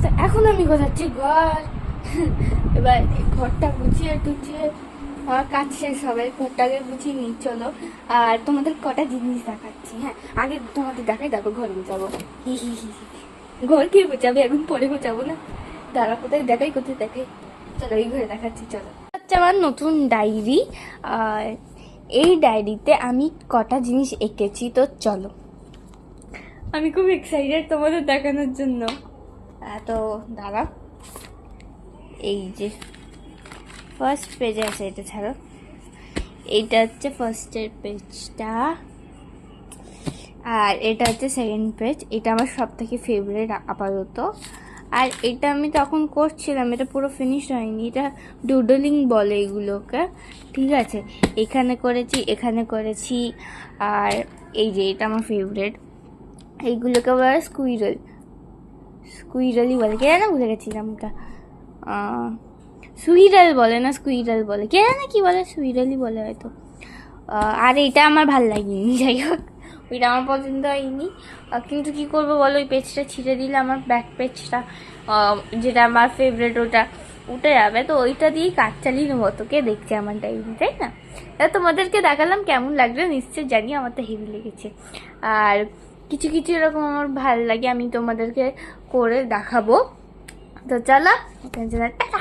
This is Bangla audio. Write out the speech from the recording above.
তো এখন আমি গোছাচ্ছি ঘর। এবার ঘরটা গুছিয়ে টুছিয়ে আমার কাজ শেষ হবে, ঘরটাকে গুছিয়ে নিই চলো। আর তোমাদের কটা জিনিস দেখাচ্ছি। হ্যাঁ, আগে তোমাদের দেখাই, তারপর ঘর গুছাবো। হি হি হি হি। ঘর কে গুছাবে, এখন পরে গুছাবো না। দাঁড়া, কোথায় দেখাই, কোথায় দেখাই। চলো এই ঘরে দেখাচ্ছি চলো। হচ্ছে আমার নতুন ডায়েরি। আর এই ডায়েরিতে আমি কটা জিনিস এঁকেছি, তো চলো। আমি খুব এক্সাইটেড তোমাদের দেখানোর জন্য। তো দাঁড়া, এই যে ফার্স্ট পেজে আছে, এটা ছাড়ো। এইটা হচ্ছে ফার্স্টের পেজটা, আর এটা হচ্ছে সেকেন্ড পেজ। এটা আমার সব থেকে ফেভারিট আপাতত। আর এটা আমি তখন করছিলাম, এটা পুরো ফিনিশ হয়নি, এটা ডুডলিং বলে এগুলোকে, ঠিক আছে। এখানে করেছি, এখানে করেছি। আর এই যে এটা আমার ফেভারিট, এইগুলোকে বলে স্কুইরাল, স্কুইরালই বলে, কে জানে, ভুলে গেছিলাম ওটা। সুইরাল বলে না, স্কুইরাল বলে, কে জানে কি বলে, সুইরালই বলে হয়তো। আর এটা আমার ভাল লাগেনি, যাই হোক ওইটা আমার পছন্দ হয়নি। কিন্তু কি করবো বলো, ওই পেজটা ছিঁড়ে দিলে আমার ব্যাক পেজটা, যেটা আমার ফেভারিট, ওটা উঠে যাবে। তো ওইটা দিয়েই কাজ চালিয়ে নেবো, তো কে দেখছে আমার ডায়েরি, তাই না? তোমাদেরকে দেখালাম, কেমন লাগলো নিশ্চয় জানি, আমার তো হেভি লেগেছে। আর কিছু কিছু এরকম আমার ভাল লাগে, আমি তোমাদেরকে করে দেখাবো। তো চলো, টাটা।